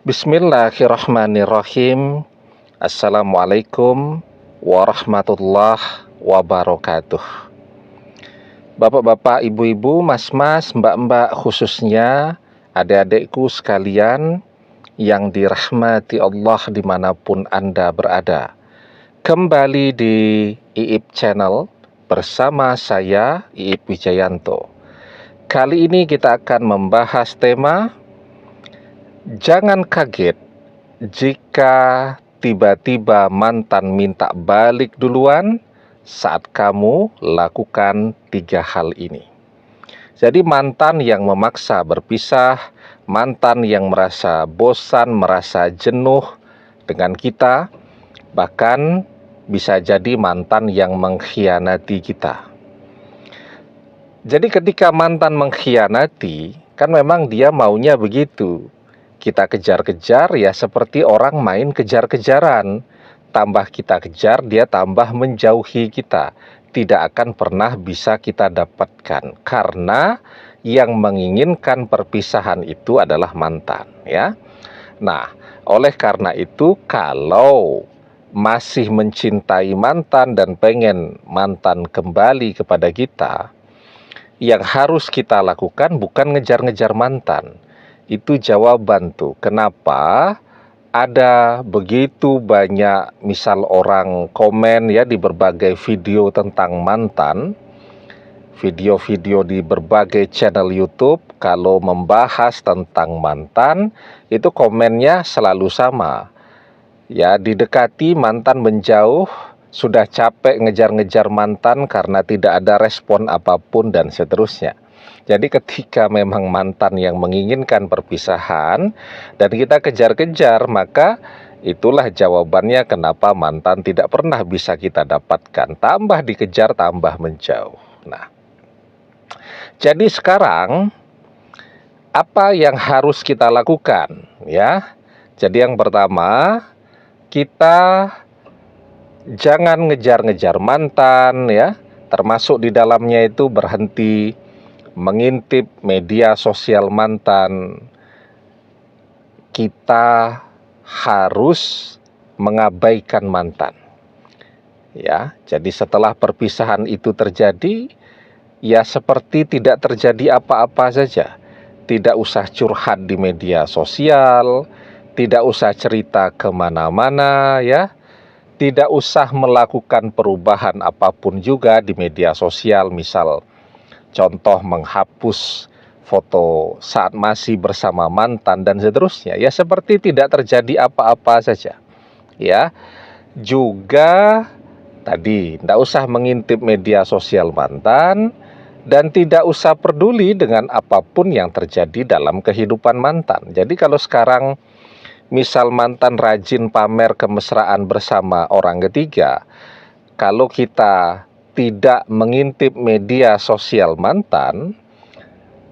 Bismillahirrahmanirrahim. Assalamualaikum warahmatullahi wabarakatuh. Bapak-bapak, ibu-ibu, mas-mas, mbak-mbak, khususnya adik-adikku sekalian yang dirahmati Allah dimanapun Anda berada. Kembali di IIP Channel bersama saya, IIP Wijayanto. Kali ini kita akan membahas tema jangan kaget jika tiba-tiba mantan minta balik duluan saat kamu lakukan 3 hal ini. Jadi mantan yang memaksa berpisah, mantan yang merasa bosan, merasa jenuh dengan kita, bahkan bisa jadi mantan yang mengkhianati kita. Jadi ketika mantan mengkhianati, kan memang dia maunya begitu. Kita kejar-kejar ya seperti orang main kejar-kejaran. Tambah kita kejar, dia tambah menjauhi kita. Tidak akan pernah bisa kita dapatkan. Karena yang menginginkan perpisahan itu adalah mantan, ya. Nah, oleh karena itu kalau masih mencintai mantan dan pengen mantan kembali kepada kita, yang harus kita lakukan bukan ngejar-ngejar mantan. Itu jawaban tuh kenapa ada begitu banyak misal orang komen ya di berbagai video tentang mantan, video-video di berbagai channel YouTube kalau membahas tentang mantan itu komennya selalu sama. Ya, didekati mantan menjauh, sudah capek ngejar-ngejar mantan karena tidak ada respon apapun dan seterusnya. Jadi ketika memang mantan yang menginginkan perpisahan dan kita kejar-kejar, maka itulah jawabannya kenapa mantan tidak pernah bisa kita dapatkan. Tambah dikejar, tambah menjauh. Nah, jadi sekarang apa yang harus kita lakukan? Ya, jadi yang pertama, kita jangan ngejar-ngejar mantan ya, termasuk di dalamnya itu berhenti mengintip media sosial mantan. Kita harus mengabaikan mantan. Ya, jadi setelah perpisahan itu terjadi, ya seperti tidak terjadi apa-apa saja. Tidak usah curhat di media sosial, tidak usah cerita kemana-mana ya. Tidak usah melakukan perubahan apapun juga di media sosial, misal contoh menghapus foto saat masih bersama mantan dan seterusnya. Ya seperti tidak terjadi apa-apa saja. Ya, juga tadi tidak usah mengintip media sosial mantan dan tidak usah peduli dengan apapun yang terjadi dalam kehidupan mantan. Jadi kalau sekarang misal mantan rajin pamer kemesraan bersama orang ketiga, kalau kita tidak mengintip media sosial mantan,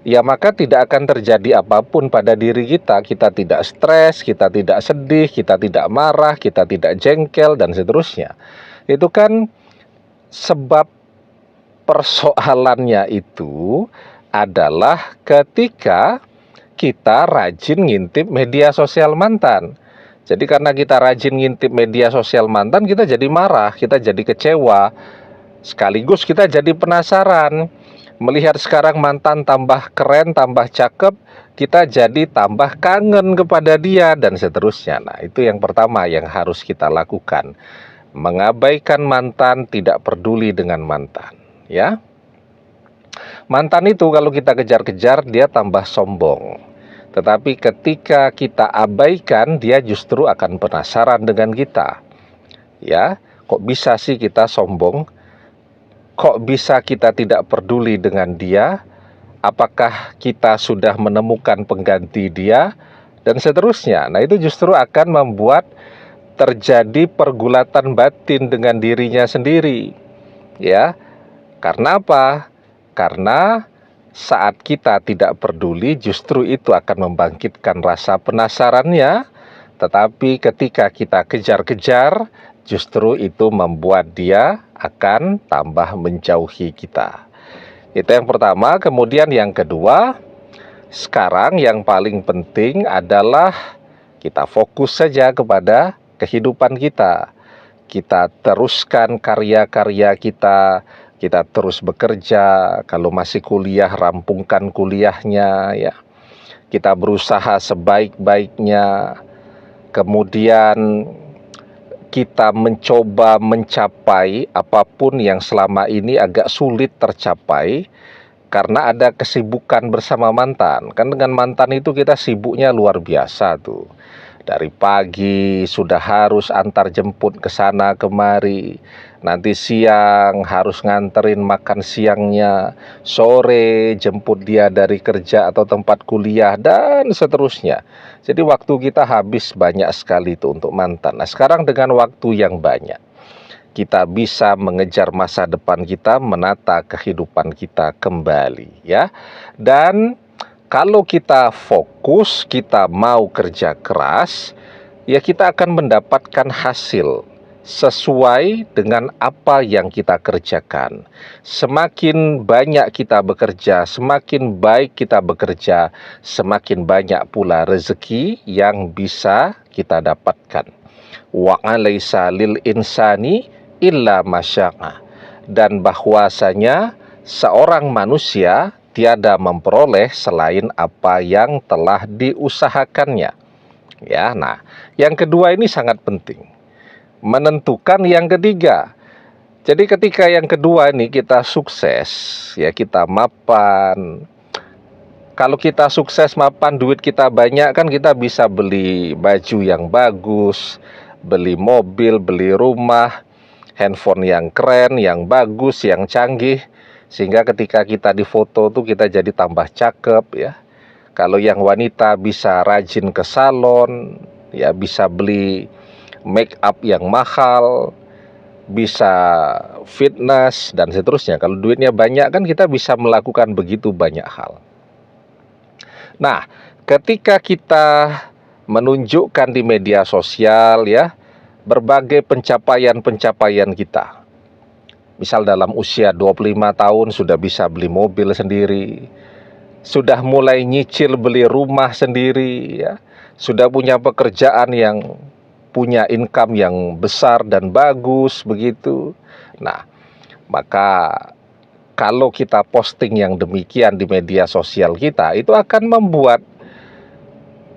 ya maka tidak akan terjadi apapun pada diri kita. Kita tidak stres, kita tidak sedih, kita tidak marah, kita tidak jengkel, dan seterusnya. Itu kan sebab persoalannya itu adalah ketika kita rajin ngintip media sosial mantan. Jadi karena kita rajin ngintip media sosial mantan, kita jadi marah, kita jadi kecewa. Sekaligus kita jadi penasaran, melihat sekarang mantan tambah keren, tambah cakep, kita jadi tambah kangen kepada dia dan seterusnya. Nah, itu yang pertama yang harus kita lakukan. Mengabaikan mantan, tidak peduli dengan mantan, ya. Mantan itu kalau kita kejar-kejar, dia tambah sombong. Tetapi ketika kita abaikan, dia justru akan penasaran dengan kita. Ya, kok bisa sih kita sombong? Kok bisa kita tidak peduli dengan dia? Apakah kita sudah menemukan pengganti dia? Dan seterusnya. Nah, itu justru akan membuat terjadi pergulatan batin dengan dirinya sendiri. Ya. Karena apa? Karena saat kita tidak peduli, justru itu akan membangkitkan rasa penasarannya. Tetapi ketika kita kejar-kejar, justru itu membuat dia akan tambah menjauhi kita. Itu yang pertama. Kemudian yang kedua, sekarang yang paling penting adalah Kita fokus saja kepada kehidupan kita. Kita teruskan karya-karya kita, kita terus bekerja. Kalau masih kuliah, rampungkan kuliahnya ya. Kita berusaha sebaik-baiknya. Kemudian kita mencoba mencapai apapun yang selama ini agak sulit tercapai karena ada kesibukan bersama mantan. Kan dengan mantan itu kita sibuknya luar biasa tuh. Dari pagi sudah harus antar jemput ke sana kemari. Nanti siang harus nganterin makan siangnya. Sore jemput dia dari kerja atau tempat kuliah dan seterusnya. Jadi waktu kita habis banyak sekali tuh untuk mantan. Nah, sekarang dengan waktu yang banyak, kita bisa mengejar masa depan kita, menata kehidupan kita kembali ya. Dan kalau kita fokus, kita mau kerja keras, ya kita akan mendapatkan hasil sesuai dengan apa yang kita kerjakan. Semakin banyak kita bekerja, semakin baik kita bekerja, semakin banyak pula rezeki yang bisa kita dapatkan. Wa 'alaisa lil insani illa masya'a. Dan bahwasanya seorang manusia tiada memperoleh selain apa yang telah diusahakannya. Ya, nah, yang kedua ini sangat penting. Menentukan yang ketiga. Jadi ketika yang kedua ini kita sukses, ya kita mapan. Kalau kita sukses mapan, duit kita banyak, kan kita bisa beli baju yang bagus, beli mobil, beli rumah, handphone yang keren, yang bagus, yang canggih. Sehingga ketika kita difoto tuh kita jadi tambah cakep ya. Kalau yang wanita bisa rajin ke salon, ya bisa beli make up yang mahal, bisa fitness dan seterusnya. Kalau duitnya banyak kan kita bisa melakukan begitu banyak hal. Nah, ketika kita menunjukkan di media sosial ya berbagai pencapaian-pencapaian kita. Misal dalam usia 25 tahun sudah bisa beli mobil sendiri, sudah mulai nyicil beli rumah sendiri ya, sudah punya pekerjaan yang punya income yang besar dan bagus begitu. Nah, maka kalau kita posting yang demikian di media sosial kita, itu akan membuat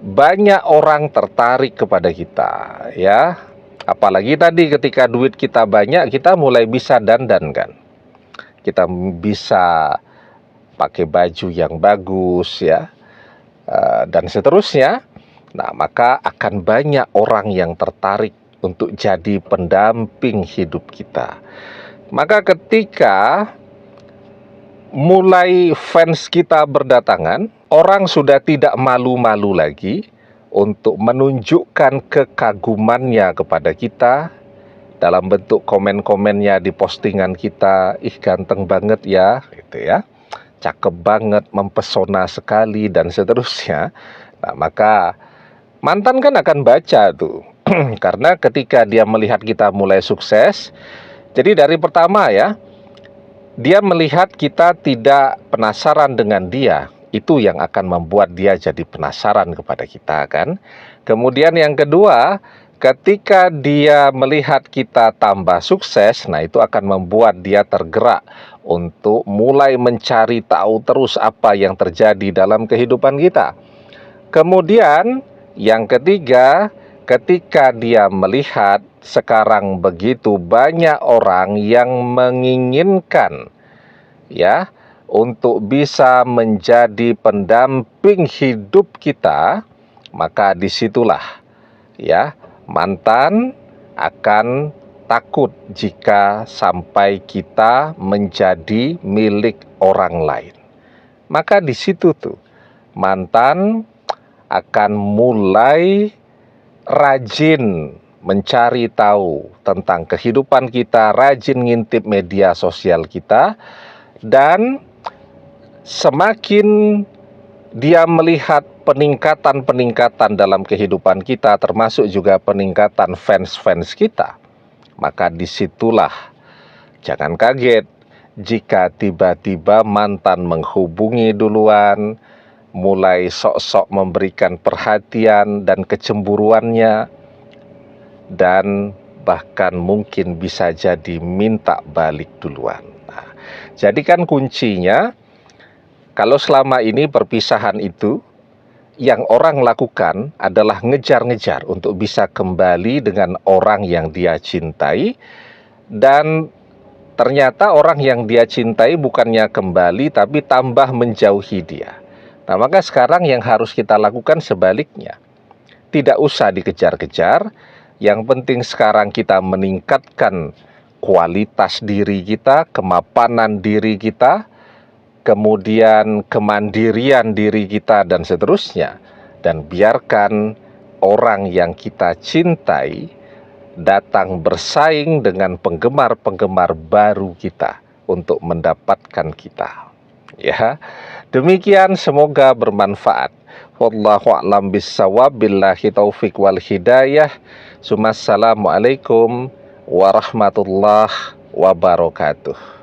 banyak orang tertarik kepada kita ya. Apalagi tadi ketika duit kita banyak, kita mulai bisa dandan kan. Kita bisa pakai baju yang bagus ya, dan seterusnya. Nah, maka akan banyak orang yang tertarik untuk jadi pendamping hidup kita. Maka ketika mulai fans kita berdatangan, orang sudah tidak malu-malu lagi untuk menunjukkan kekagumannya kepada kita dalam bentuk komen-komennya di postingan kita. Ih, ganteng banget ya, gitu ya, cakep banget, mempesona sekali dan seterusnya. Nah, maka mantan kan akan baca tuh karena ketika dia melihat kita mulai sukses, jadi dari pertama ya, dia melihat kita tidak penasaran dengan dia. Itu yang akan membuat dia jadi penasaran kepada kita kan. Kemudian yang kedua, ketika dia melihat kita tambah sukses, nah itu akan membuat dia tergerak untuk mulai mencari tahu terus apa yang terjadi dalam kehidupan kita. Kemudian yang ketiga, ketika dia melihat sekarang begitu banyak orang yang menginginkan ya untuk bisa menjadi pendamping hidup kita, maka disitulah ya mantan akan takut jika sampai kita menjadi milik orang lain. Maka di situ tuh mantan akan mulai rajin mencari tahu tentang kehidupan kita, rajin ngintip media sosial kita, dan semakin dia melihat peningkatan-peningkatan dalam kehidupan kita, termasuk juga peningkatan fans-fans kita, maka disitulah jangan kaget jika tiba-tiba mantan menghubungi duluan, mulai sok-sok memberikan perhatian dan kecemburuannya, dan bahkan mungkin bisa jadi minta balik duluan. Nah, jadi kan kuncinya, kalau selama ini perpisahan itu yang orang lakukan adalah ngejar-ngejar untuk bisa kembali dengan orang yang dia cintai, dan ternyata orang yang dia cintai bukannya kembali tapi tambah menjauhi dia. Nah, maka sekarang yang harus kita lakukan sebaliknya. Tidak usah dikejar-kejar, yang penting sekarang kita meningkatkan kualitas diri kita, kemapanan diri kita, kemudian kemandirian diri kita, dan seterusnya. Dan biarkan orang yang kita cintai datang bersaing dengan penggemar-penggemar baru kita untuk mendapatkan kita. Ya, demikian, semoga bermanfaat. Wallahu a'lam bissawab, billahi taufik wal hidayah. Assalamualaikum warahmatullahi wabarakatuh.